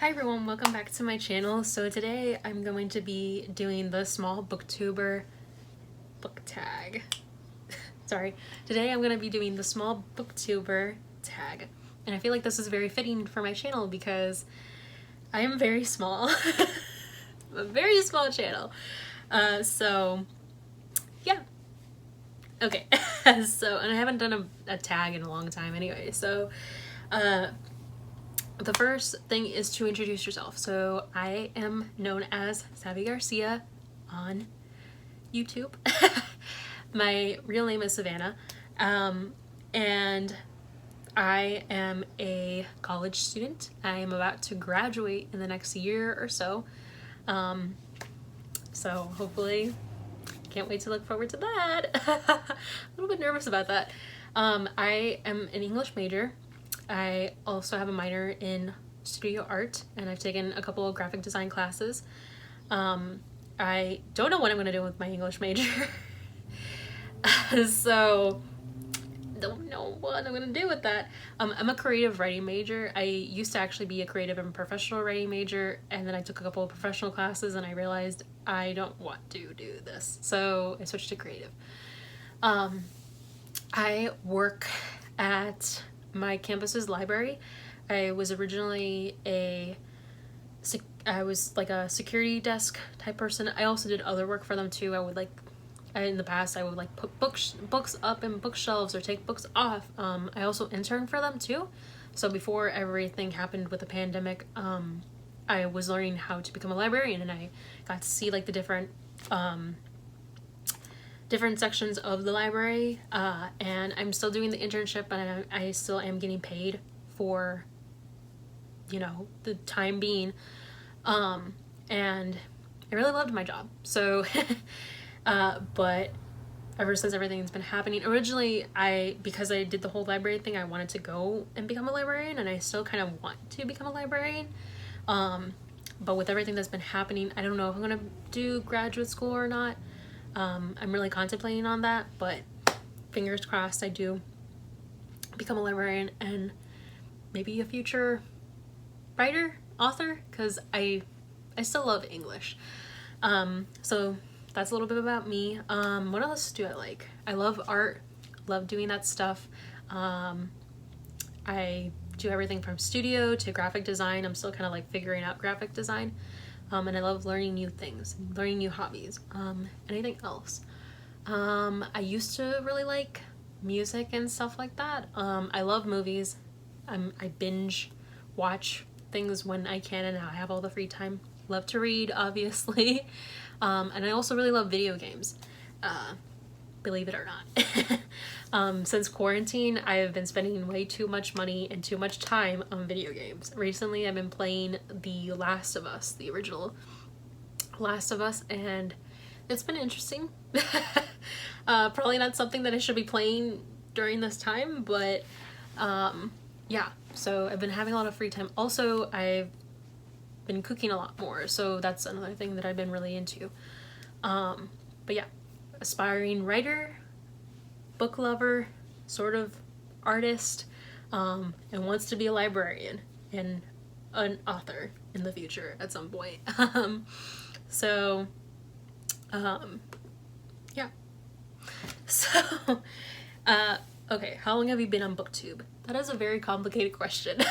Hi everyone, welcome back to my channel. So today I'm going to be doing the small booktuber book tag. Sorry. Today I'm going to be doing the small booktuber tag. And I feel like this is very fitting for my channel because I am very small. A very small channel. So yeah. Okay. And I haven't done a tag in a long time anyway. So the first thing is to introduce yourself. So I am known as SavyGarcia on YouTube. My real name is Savannah, and I am a college student. I am about to graduate in the next year or so. So hopefully, can't wait to look forward to that. A little bit nervous about that. I am an English major. I also have a minor in studio art, and I've taken a couple of graphic design classes. I don't know what I'm going to do with my English major. So don't know what I'm going to do with that. I'm a creative writing major. I used to actually be a creative and professional writing major, and then I took a couple of professional classes and I realized I don't want to do this. So I switched to creative. I work at my campus's library. I was originally I was like a security desk type person. I also did other work for them too. In the past I would like put books up in bookshelves or take books off. I also interned for them too. So before everything happened with the pandemic, I was learning how to become a librarian, and I got to see like the different sections of the library, and I'm still doing the internship, and I still am getting paid for, the time being, and I really loved my job. So but ever since everything's been happening, originally because I did the whole library thing, I wanted to go and become a librarian, and I still kind of want to become a librarian, but with everything that's been happening, I don't know if I'm gonna do graduate school or not. I'm really contemplating on that, but fingers crossed I do become a librarian and maybe a future writer, author, because I still love English. So that's a little bit about me. What else do I like? I love art, love doing that stuff. I do everything from studio to graphic design. I'm still kind of like figuring out graphic design. And I love learning new things, learning new hobbies. Anything else? I used to really like music and stuff like that. I love movies. I binge watch things when I can and I have all the free time. Love to read, obviously. And I also really love video games. Believe it or not. Since quarantine, I have been spending way too much money and too much time on video games. Recently, I've been playing The Last of Us, the original Last of Us, and it's been interesting. Probably not something that I should be playing during this time, but yeah, so I've been having a lot of free time. Also, I've been cooking a lot more, so that's another thing that I've been really into. But yeah, aspiring writer, book lover, sort of artist, and wants to be a librarian and an author in the future at some point. Yeah. So, okay, how long have you been on Booktube? That is a very complicated question.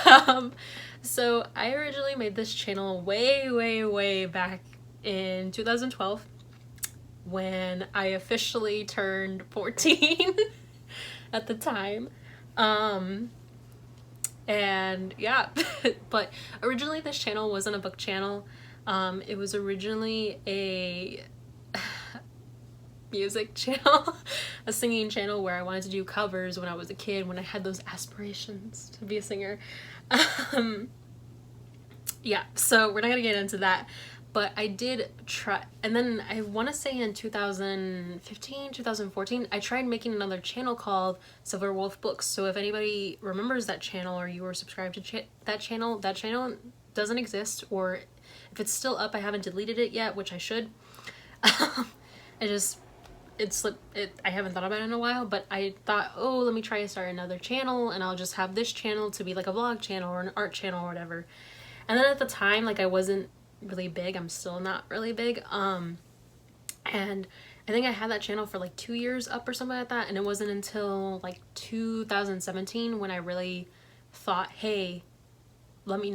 So I originally made this channel way back in 2012 when I officially turned 14 at the time. And yeah, but originally this channel wasn't a book channel. It was originally a music channel, a singing channel where I wanted to do covers when I was a kid, when I had those aspirations to be a singer. Yeah, so we're not gonna get into that, but I did try, and then I want to say in 2015, 2014, I tried making another channel called Silver Wolf Books. So if anybody remembers that channel or you were subscribed to that channel doesn't exist, or if it's still up, I haven't deleted it yet, which I should. I haven't thought about it in a while, but I thought, oh, let me try to start another channel, and I'll just have this channel to be like a vlog channel or an art channel or whatever. And then at the time, like, I wasn't really big. I'm still not really big. And I think I had that channel for like 2 years up or something like that, and it wasn't until like 2017 when I really thought, hey, let me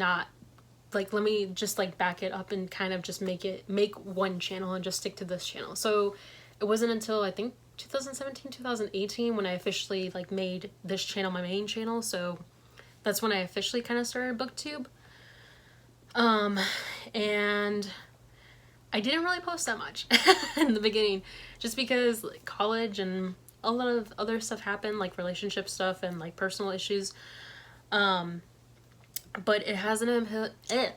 just like back it up and kind of just make one channel and just stick to this channel. So it wasn't until I think 2017, 2018 when I officially like made this channel my main channel. So that's when I officially kind of started Booktube. And I didn't really post that much in the beginning, just because like, college and a lot of other stuff happened, like relationship stuff and like personal issues. But it hasn't I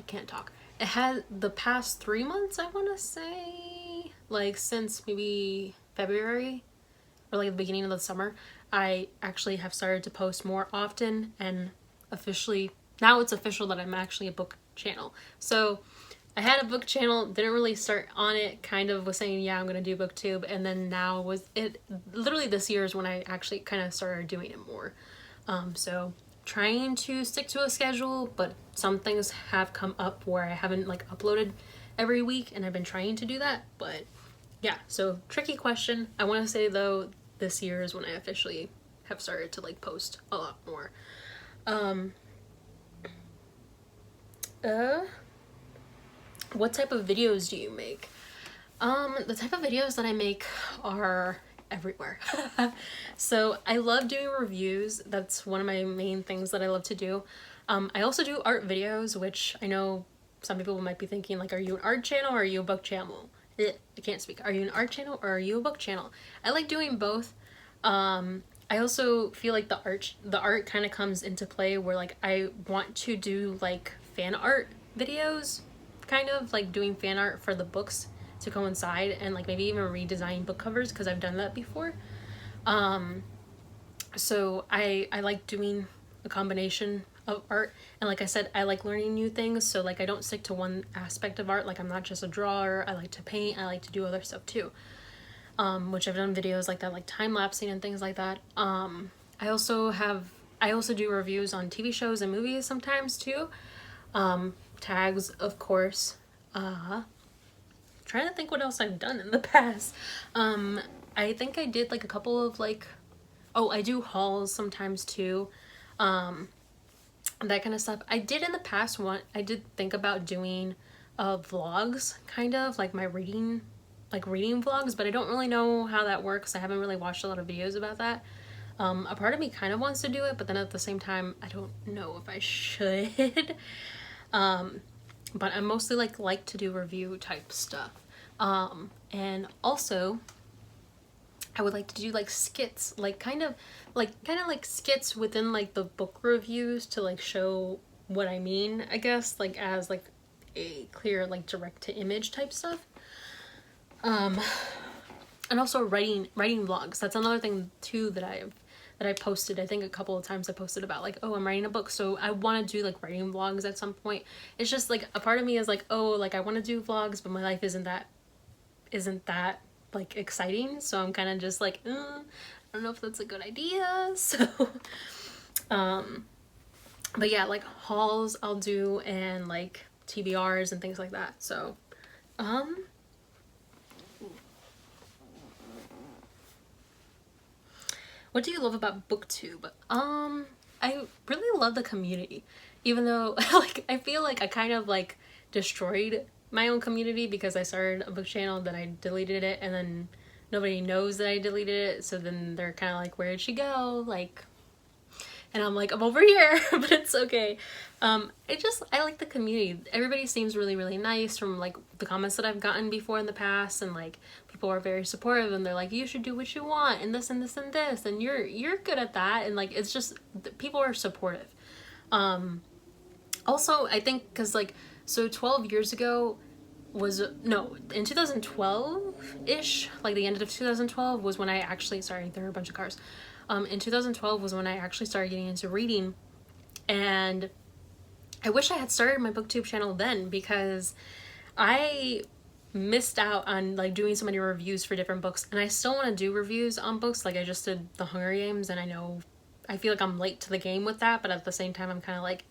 can't talk. It had the past 3 months, I want to say, like since maybe February or like the beginning of the summer, I actually have started to post more often, and officially now it's official that I'm actually a book channel. So I had a book channel, didn't really start on it, kind of was saying, yeah, I'm going to do Booktube, and then now was it, literally this year is when I actually kind of started doing it more. So trying to stick to a schedule, but some things have come up where I haven't like uploaded every week, and I've been trying to do that, but yeah, so tricky question. I want to say though, this year is when I officially have started to like post a lot more. What type of videos do you make? The type of videos that I make are everywhere. So I love doing reviews. That's one of my main things that I love to do. I also do art videos, which I know some people might be thinking like, are you an art channel or are you a book channel? I can't speak. Are you an art channel or are you a book channel? I like doing both. I also feel like the art kind of comes into play where like I want to do like fan art videos, kind of like doing fan art for the books to coincide, and like maybe even redesign book covers because I've done that before. So I like doing a combination of art, and like I said, I like learning new things, so like I don't stick to one aspect of art. Like I'm not just a drawer. I like to paint. I like to do other stuff too, which I've done videos like that, like time-lapsing and things like that. I also do reviews on TV shows and movies sometimes too. Tags, of course. Trying to think what else I've done in the past. I think I did like a couple of like, oh, I do hauls sometimes too. That kind of stuff. I did in the past I did think about doing vlogs, kind of like my reading vlogs, but I don't really know how that works. I haven't really watched a lot of videos about that. A part of me kind of wants to do it, but then at the same time, I don't know if I should. But I mostly like to do review type stuff. And also I would like to do like skits, like kind of like skits within like the book reviews to like show what I mean, I guess, like as like a clear like direct to image type stuff. And also writing vlogs. That's another thing too that I posted. I think a couple of times I posted about like, oh, I'm writing a book, so I want to do like writing vlogs at some point. It's just like a part of me is like, oh, like I want to do vlogs, but my life isn't that like exciting, so I'm kind of just like, I don't know if that's a good idea. So but yeah, like hauls I'll do, and like TBRs and things like that. So what do you love about Booktube? I really love the community, even though like I feel like I kind of like destroyed my own community because I started a book channel, then I deleted it, and then nobody knows that I deleted it, so then they're kind of like, where did she go? Like, and I'm like, I'm over here, but it's okay. I like the community. Everybody seems really, really nice from like the comments that I've gotten before in the past, and like people are very supportive, and they're like, you should do what you want, and this and this and this, and you're good at that, and like it's just people are supportive. Also, I think because like, so 12 years ago in 2012-ish, like the end of 2012 was when I actually, sorry, there are a bunch of cars. In 2012 was when I actually started getting into reading, and I wish I had started my Booktube channel then, because I missed out on like doing so many reviews for different books, and I still want to do reviews on books. Like I just did The Hunger Games, and I feel like I'm late to the game with that, but at the same time I'm kind of like,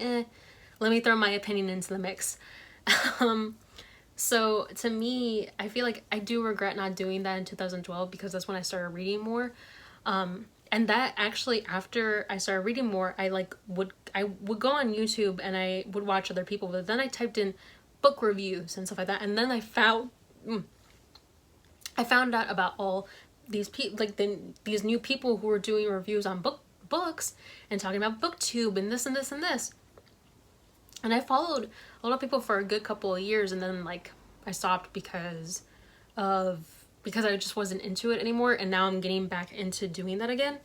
let me throw my opinion into the mix. So to me, I feel like I do regret not doing that in 2012 because that's when I started reading more. And that actually, after I started reading more, I would go on YouTube and I would watch other people, but then I typed in book reviews and stuff like that, and then I found out about all these people, like these new people who were doing reviews on books and talking about Booktube and this and this and this. And I followed a lot of people for a good couple of years, and then like I stopped because I just wasn't into it anymore, and now I'm getting back into doing that again.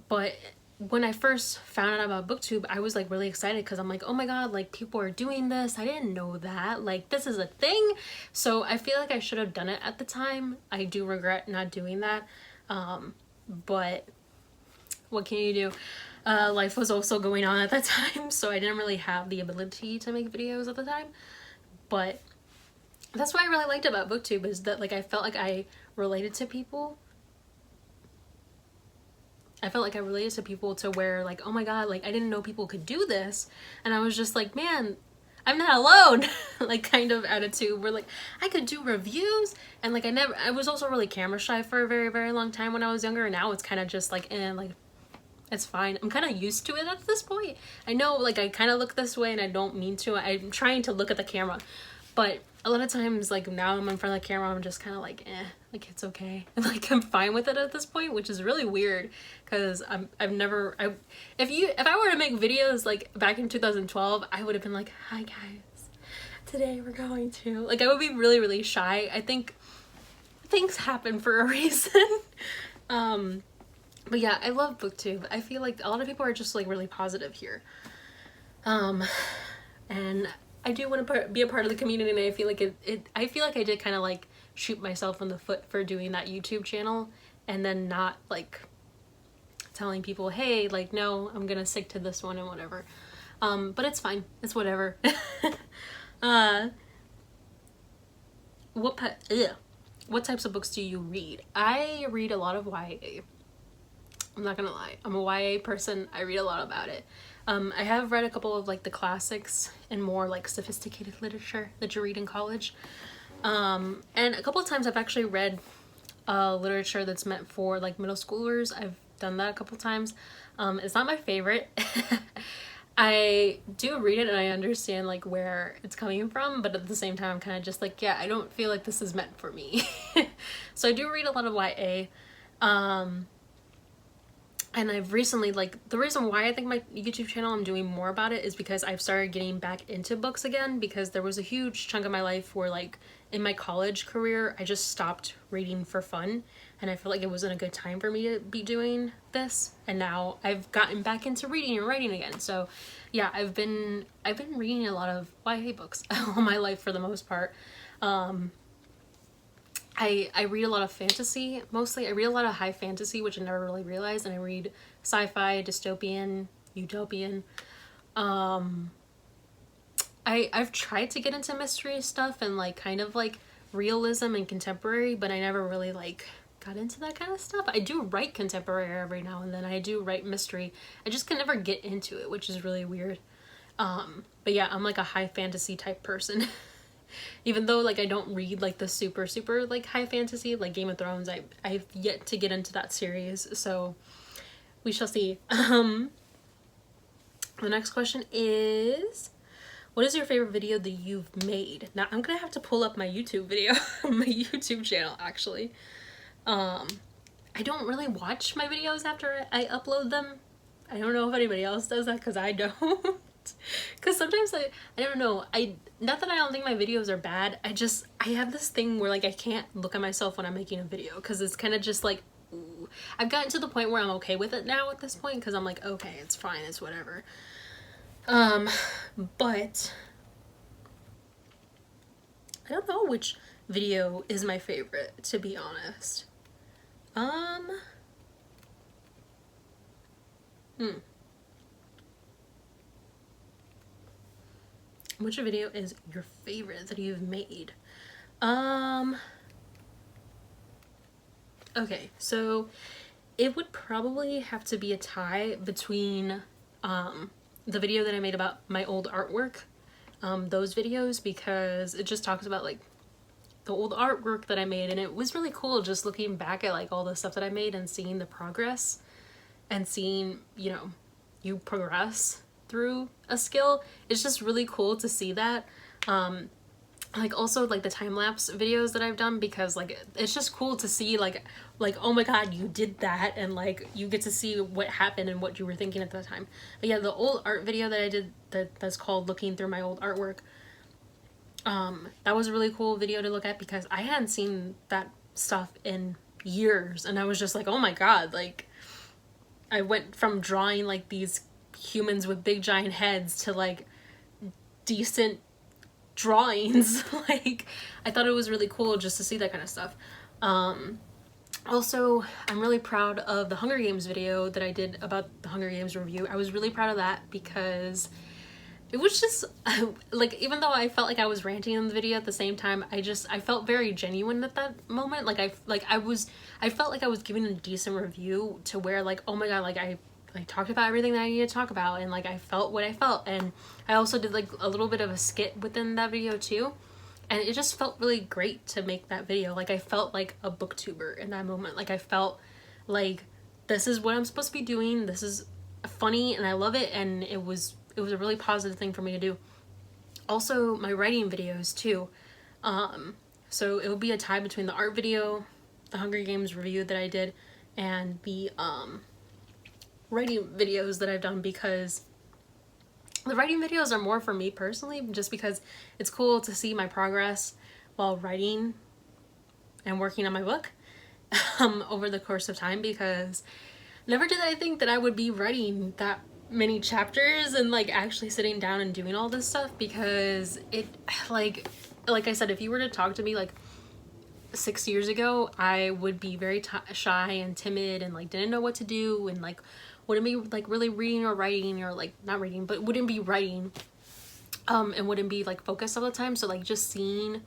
But when I first found out about Booktube, I was like really excited because I'm like, oh my god, like people are doing this. I didn't know that. Like this is a thing. So I feel like I should have done it at the time. I do regret not doing that. But what can you do? Life was also going on at that time, so I didn't really have the ability to make videos at the time. But that's what I really liked about Booktube, is that like I felt like I related to people. I felt like I related to people to where like, oh my god, like I didn't know people could do this, and I was just like, man, I'm not alone. Like kind of attitude where like I could do reviews, and like I was also really camera shy for a very, very long time when I was younger, and now it's kind of just like, like it's fine. I'm kind of used to it at this point. I know like I kind of look this way and I don't mean to. I'm trying to look at the camera, but a lot of times like now I'm in front of the camera, I'm just kind of like like it's okay. Like I'm fine with it at this point, which is really weird because if I were to make videos like back in 2012, I would have been like, hi guys, today we're going to, like I would be really, really shy. I think things happen for a reason. But yeah, I love Booktube. I feel like a lot of people are just like really positive here. And I do want to be a part of the community, and I feel like I feel like I did kind of like shoot myself in the foot for doing that YouTube channel and then not like telling people, hey, like no, I'm gonna stick to this one and whatever. But it's fine. It's whatever. What types of books do you read? I read a lot of YA. I'm not gonna lie, I'm a YA person. I read a lot about it. I have read a couple of like the classics and more like sophisticated literature that you read in college. And a couple of times I've actually read literature that's meant for like middle schoolers. I've done that a couple of times. It's not my favorite. I do read it and I understand like where it's coming from, but at the same time I'm kind of just like, yeah, I don't feel like this is meant for me. So I do read a lot of YA. And I've recently, like, the reason why I think my YouTube channel, I'm doing more about it is because I've started getting back into books again, because there was a huge chunk of my life where, like, in my college career, I just stopped reading for fun, and I feel like it wasn't a good time for me to be doing this, and now I've gotten back into reading and writing again. So yeah, I've been reading a lot of YA books all my life for the most part. I read a lot of fantasy, mostly. I read a lot of high fantasy, which I never really realized, and I read sci-fi, dystopian, utopian. I've tried to get into mystery stuff and like kind of like realism and contemporary, but I never really like got into that kind of stuff. I do write contemporary every now and then. I do write mystery. I just can never get into it, which is really weird. But yeah, I'm like a high fantasy type person. Even though like I don't read like the super like high fantasy like Game of Thrones, I've yet to get into that series, so we shall see. The next question is, what is your favorite video that you've made? Now I'm gonna have to pull up my YouTube video, my YouTube channel actually. I don't really watch my videos after I upload them. I don't know if anybody else does that, because I don't. Because sometimes I don't know, not that I don't think my videos are bad, I have this thing where like I can't look at myself when I'm making a video, because it's kind of just like, ooh. I've gotten to the point where I'm okay with it now at this point, because I'm like, okay, it's fine, it's whatever. But I don't know which video is my favorite, to be honest. Which video is your favorite that you've made? Okay, so it would probably have to be a tie between the video that I made about my old artwork, those videos, because it just talks about like the old artwork that I made, and it was really cool just looking back at like all the stuff that I made and seeing the progress and seeing, you know, you progress through a skill. It's just really cool to see that. Like also like the time-lapse videos that I've done, because like it's just cool to see like oh my god, you did that, and like you get to see what happened and what you were thinking at the time. But yeah, the old art video that I did that's called looking through my old artwork, that was a really cool video to look at, because I hadn't seen that stuff in years, and I was just like, oh my god, like I went from drawing like these humans with big giant heads to like decent drawings. Like I thought it was really cool just to see that kind of stuff. Also, I'm really proud of the Hunger Games video that I did about the Hunger Games review. I was really proud of that because it was just like, even though I felt like I was ranting in the video, at the same time I felt very genuine at that moment. Like I felt like I was giving a decent review, to where like, oh my god, like I talked about everything that I needed to talk about, and like I felt what I felt. And I also did like a little bit of a skit within that video too, and it just felt really great to make that video. Like I felt like a booktuber in that moment. Like I felt like this is what I'm supposed to be doing, this is funny and I love it, and it was a really positive thing for me to do. Also my writing videos too, so it would be a tie between the art video, the Hunger Games review that I did, and the writing videos that I've done, because the writing videos are more for me personally, just because it's cool to see my progress while writing and working on my book over the course of time, because never did I think that I would be writing that many chapters and like actually sitting down and doing all this stuff. Because it like I said, if you were to talk to me like 6 years ago, I would be very shy and timid and like didn't know what to do, and like wouldn't be like really reading or writing, or like not reading but wouldn't be writing, and wouldn't be like focused all the time. So like just seeing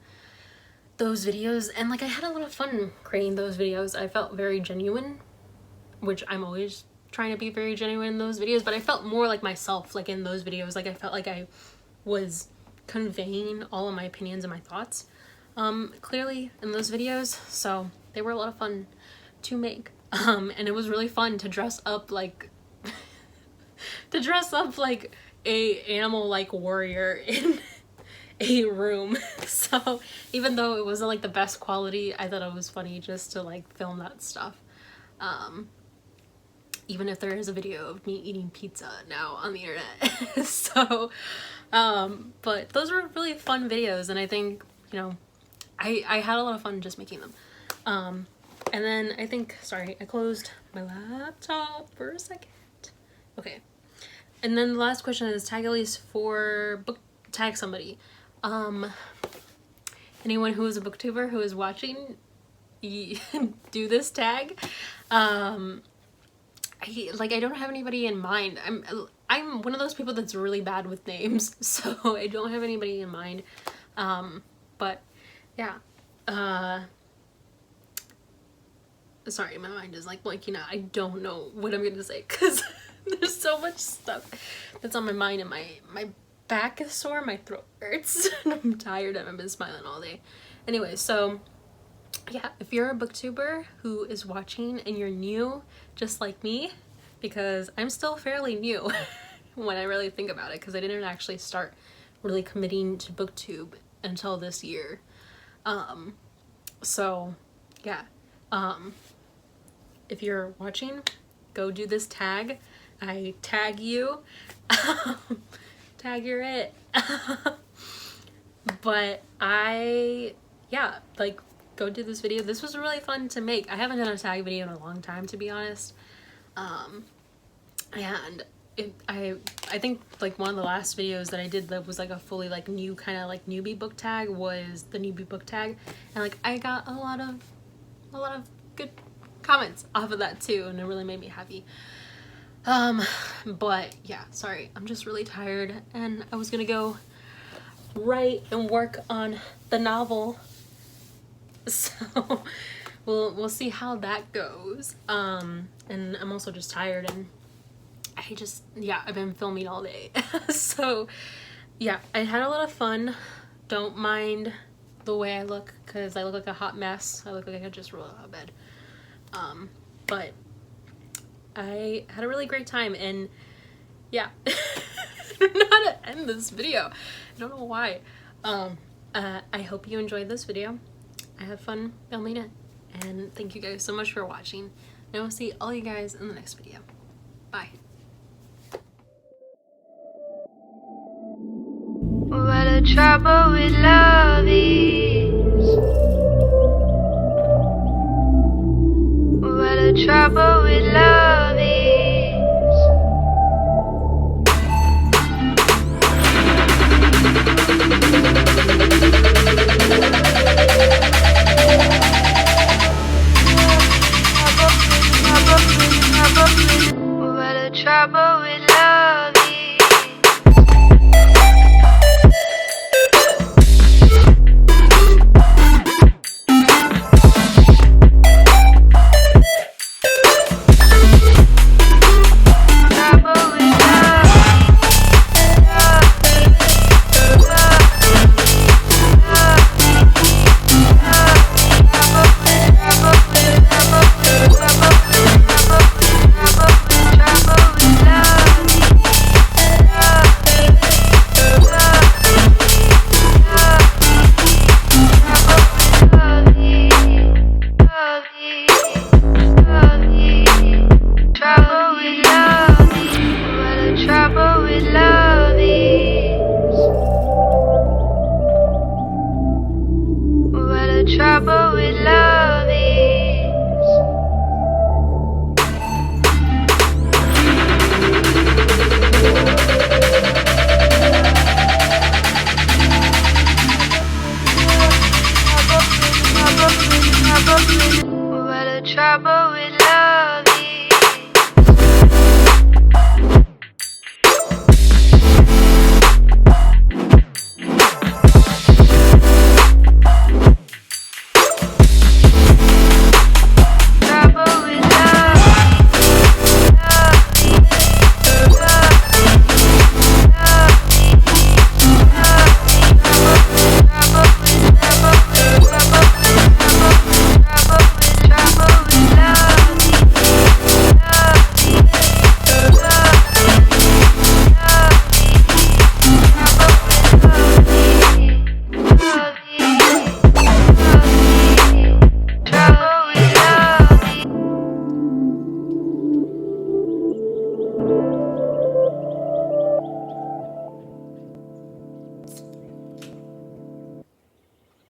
those videos, and like I had a lot of fun creating those videos. I felt very genuine, which I'm always trying to be very genuine in those videos, but I felt more like myself like in those videos. Like I felt like I was conveying all of my opinions and my thoughts clearly in those videos, so they were a lot of fun to make. And it was really fun to dress up like a animal like warrior in a room. So even though it wasn't like the best quality, I thought it was funny just to like film that stuff. Even if there is a video of me eating pizza now on the internet. So but those were really fun videos, and I think, you know, I had a lot of fun just making them. And then I think, sorry, I closed my laptop for a second. Okay. And then the last question is tag at least 4 book, tag somebody. Anyone who is a booktuber who is watching, do this tag. I don't have anybody in mind. I'm one of those people that's really bad with names, so I don't have anybody in mind. But yeah, sorry, my mind is like blanking out. I don't know what I'm gonna say, because there's so much stuff that's on my mind, and my back is sore, my throat hurts, and I'm tired, and I've been smiling all day. Anyway, so yeah, if you're a booktuber who is watching and you're new, just like me, because I'm still fairly new when I really think about it, because I didn't actually start really committing to booktube until this year. So yeah, if you're watching, go do this tag. I tag you. Tag you're it. But yeah, like, go do this video. This was really fun to make. I haven't done a tag video in a long time, to be honest. And I think like one of the last videos that I did that was like a fully like new kind of like newbie book tag was the newbie book tag, and like I got a lot of good comments off of that too, and it really made me happy. But yeah, sorry, I'm just really tired, and I was gonna go write and work on the novel, so we'll see how that goes. And I'm also just tired, and yeah, I've been filming all day. So yeah, I had a lot of fun. Don't mind the way I look, because I look like a hot mess. I look like I could just roll out of bed. But I had a really great time, and yeah. I don't know how to end this video. I don't know why. I hope you enjoyed this video. I had fun filming it, and thank you guys so much for watching. And I will see all you guys in the next video. Bye. What the trouble with love is. What the trouble